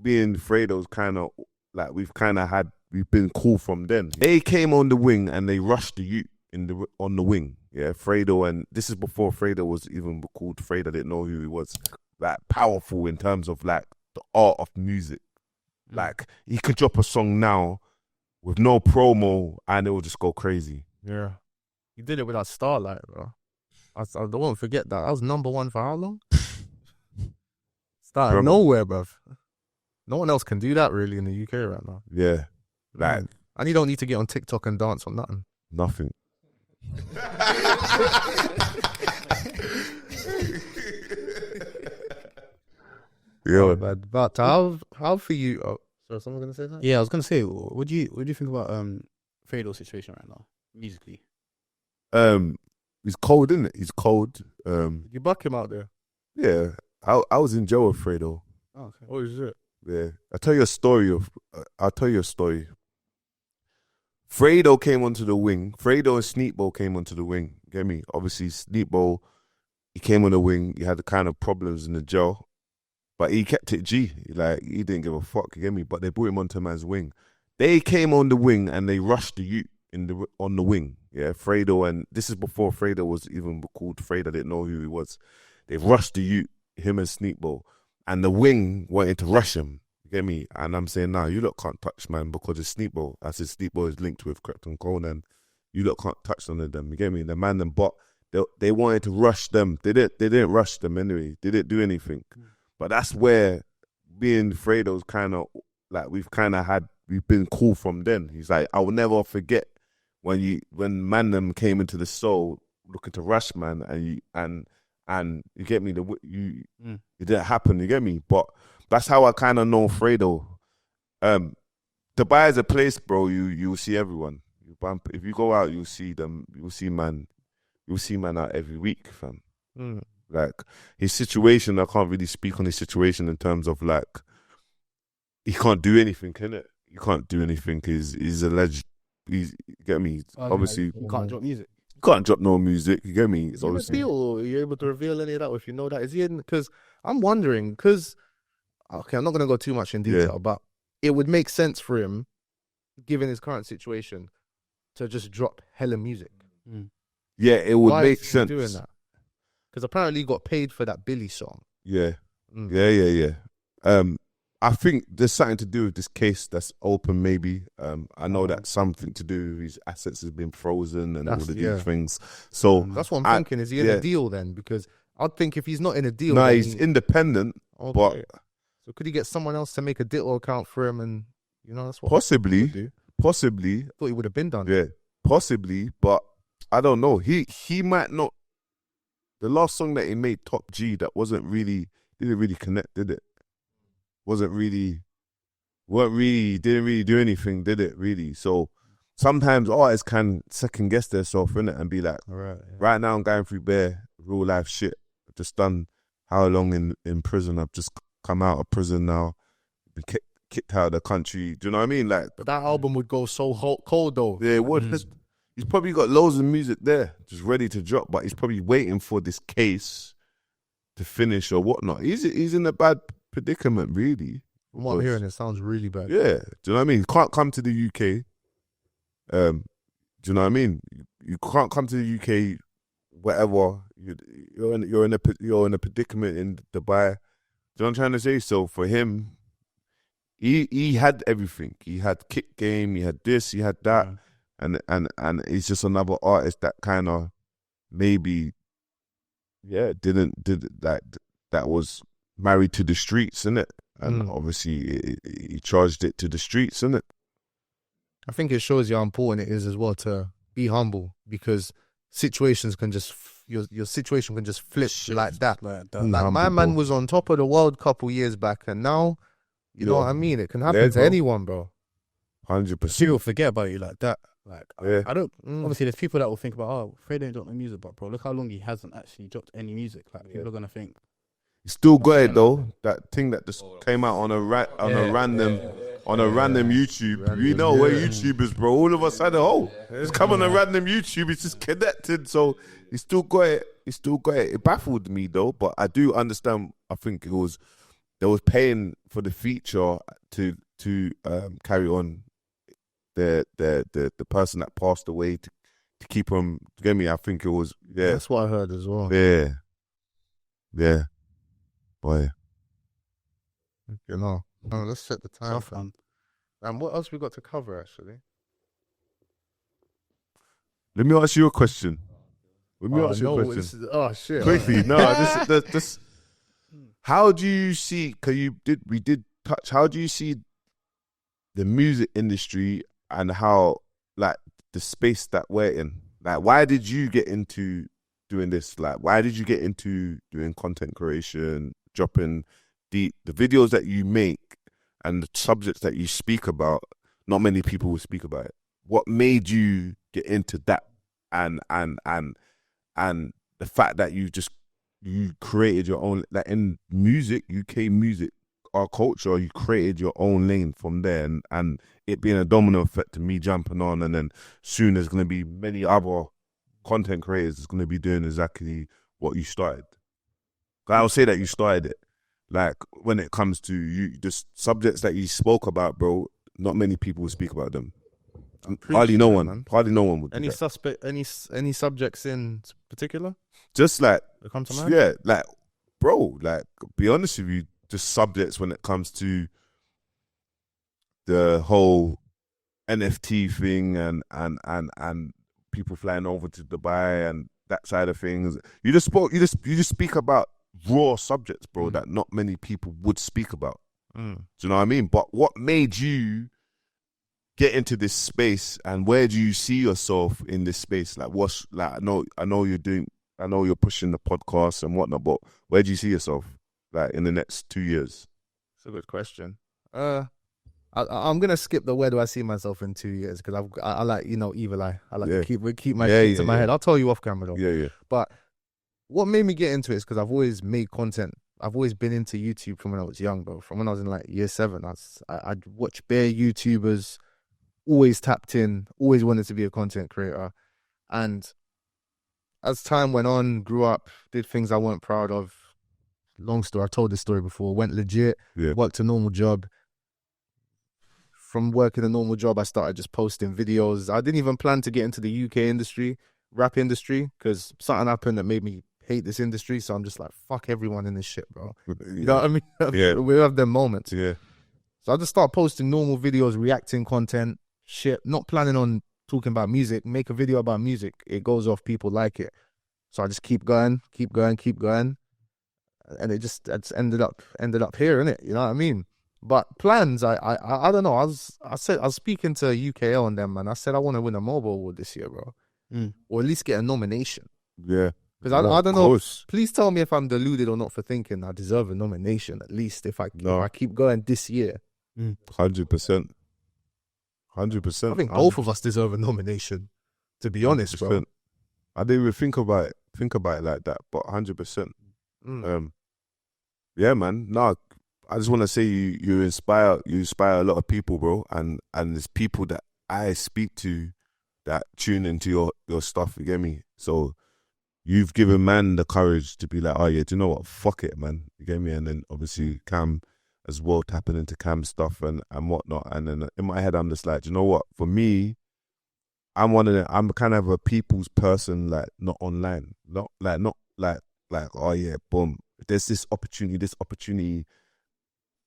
being Fredo's kind of like we've been cool from then. They came on the wing and they rushed the youth on the wing. Yeah, Fredo, and this is before Fredo was even called Fredo. I didn't know who he was. Like powerful in terms of like the art of music. Like he could drop a song now with no promo and it will just go crazy. Yeah, he did it without Starlight, bro. I won't forget that. I was #1 for how long? Started nowhere, bruv. No one else can do that really in the UK right now. Yeah, like, and you don't need to get on TikTok and dance or nothing. Nothing. Yeah, but how for you? Oh, so someone gonna say that? Yeah, I was gonna say, what do you think about Fredo's situation right now, musically? He's cold, isn't it? He's cold. You buck him out there. Yeah, I was in jail with Fredo. Oh, okay. Oh, is it? Yeah, I'll tell you a story. Fredo came onto the wing. Fredo and Sneakbo came onto the wing. Get me? Obviously, Sneakbo, he came on the wing. He had the kind of problems in the jail, but he kept it G. Like, he didn't give a fuck. You get me? But they brought him onto man's wing. They came on the wing and they rushed the youth on the wing. Yeah, Fredo, and this is before Fredo was even called Fredo. I didn't know who he was. They rushed the youth, him and Sneakbo, and the wing wanted to rush him. Get me? And I'm saying, nah, you lot can't touch, man, because it's Sneakbo. I said Sneakbo is linked with Krypton Conan. You lot can't touch none of them. You get me? The man, but they wanted to rush them. They didn't rush them anyway. They didn't do anything. But that's where being Fredo's kind of like we've been cool from then. He's like, I will never forget when man them came into the soul looking to rush man and you get me, it didn't happen. You get me? But that's how I kind of know Fredo. Dubai is a place, bro. You will see everyone. If you go out, you'll see them. You'll see man out every week, fam. Like his situation, I can't really speak on his situation in terms of like he can't do anything, innit? You can't do anything. He's alleged. You get me? Obviously, you can't drop music. You can't drop no music. You get me? Is he in a deal? Or are you able to reveal any of that? Or if you know that, is he in? Because I'm wondering. Because okay, I'm not gonna go too much in detail, but it would make sense for him, given his current situation, to just drop hella music. Yeah, it would make sense doing that. Because apparently he got paid for that Billy song. Yeah. Yeah. I think there's something to do with this case that's open, maybe. I know that's something to do with his assets has been frozen and all of these things. So that's what I'm thinking. Is he in a deal then? Because I'd think if he's not in a deal... No, he's independent, but... So could he get someone else to make a Ditto account for him and, that's what... Possibly. I thought he would have been done. Yeah, possibly, but I don't know. He might not... The last song that he made, Top G, that didn't really connect, did it? Didn't really do anything, did it, really? So sometimes artists can second guess themselves, innit, and be like, right now I'm going through bare real life shit. I've just done how long in prison? I've just come out of prison now, been kicked out of the country. Do you know what I mean? Like, but that album would go so cold though. Yeah, it would. He's probably got loads of music there, just ready to drop, but he's probably waiting for this case to finish or whatnot. He's in a bad predicament, really. From what I'm hearing, it sounds really bad. Yeah, do you know what I mean? You can't come to the UK. Do you know what I mean? You can't come to the UK. Whatever, you're in a predicament in Dubai. Do you know what I'm trying to say? So for him, he had everything. He had kick game. He had this. He had that. And he's just another artist that kind of maybe, that was married to the streets, innit? And obviously he charged it to the streets, innit? I think it shows you how important it is as well to be humble, because situations can just your situation can just flip like that. Like my man was on top of the world a couple years back, and now you know what I mean. It can happen to anyone, bro. 100%. People forget about you like that. Like I don't. Obviously, there's people that will think about, Fredo ain't dropped no music, but bro, look how long he hasn't actually dropped any music. Like people are gonna think. He still got it though. That thing that just came out on a random YouTube. You know where YouTube is, bro. All of a sudden, it's come on a random YouTube. It's just connected, so he still got it. It baffled me though, but I do understand. I think it was they was paying for the feature to carry on the person that passed away to keep him. Get me? I think it was That's what I heard as well. Yeah, boy. You know, let's set the time. Tough, man. And what else we got to cover actually? Let me ask you a question. Oh shit! Quickly, no. This. How do you see? Because we did touch. How do you see the music industry and how, like, the space that we're in? Like, why did you get into doing this? Like, why did you get into doing content creation, dropping the videos that you make and the subjects that you speak about? Not many people will speak about it. What made you get into that? And the fact that you created your own, like, in music, UK music, our culture, you created your own lane from there, and it being a domino effect to me jumping on, and then soon there's going to be many other content creators that's going to be doing exactly what you started. I'll say that you started it. Like, when it comes to you, the subjects that you spoke about, bro, not many people will speak about them. Hardly no one would. Any suspect? Any subjects in particular? Just like, that come to mind? Yeah, like, bro, like, be honest with you, just subjects when it comes to the whole NFT thing and people flying over to Dubai and that side of things. You just speak about raw subjects, bro, that not many people would speak about. Do you know what I mean? But what made you get into this space, and where do you see yourself in this space? Like, what's, like, I know you're pushing the podcast and whatnot, but where do you see yourself, like, in the next 2 years? It's a good question. I'm gonna skip the where do I see myself in 2 years, because I like, evil eye. I like to keep my shit to my head. I'll tell you off camera though. Yeah. But what made me get into it is because I've always made content. I've always been into YouTube from when I was young, bro. From when I was in like year 7, I'd watch bare YouTubers. Always tapped in. Always wanted to be a content creator, and as time went on, grew up, did things I weren't proud of. Long story. I told this story before. Went legit. Worked a normal job. From working a normal job, I started just posting videos. I didn't even plan to get into the UK industry, rap industry, because something happened that made me hate this industry. So I'm just like, fuck everyone in this shit, bro. You know what I mean? Yeah. We have them moments. Yeah. So I just start posting normal videos, reacting content, shit, not planning on talking about music. Make a video about music. It goes off, people like it. So I just keep going. And it's ended up here, innit? You know what I mean? But plans, I don't know. I was speaking to UKL and them, and I said I want to win a mobile award this year, bro, or at least get a nomination. Yeah, because I don't know. Please tell me if I'm deluded or not for thinking I deserve a nomination at least if I keep going this year. 100%. I think both of us deserve a nomination. To be honest, 100%. Bro. I didn't even think about it like that, but 100%. Yeah, man. No, I just want to say you inspire a lot of people, bro, and there's people that I speak to that tune into your stuff. You get me? So you've given man the courage to be like, oh yeah, do you know what? Fuck it, man. You get me? And then obviously Cam as well, tapping into Cam stuff and whatnot. And then in my head, I'm just like, do you know what? For me, I'm kind of a people's person, like, not online, not like oh yeah, boom. There's this opportunity.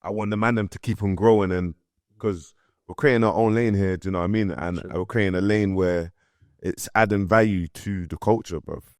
I want the man them to keep on growing, and because we're creating our own lane here, do you know what I mean? And we're creating a lane where it's adding value to the culture, bro.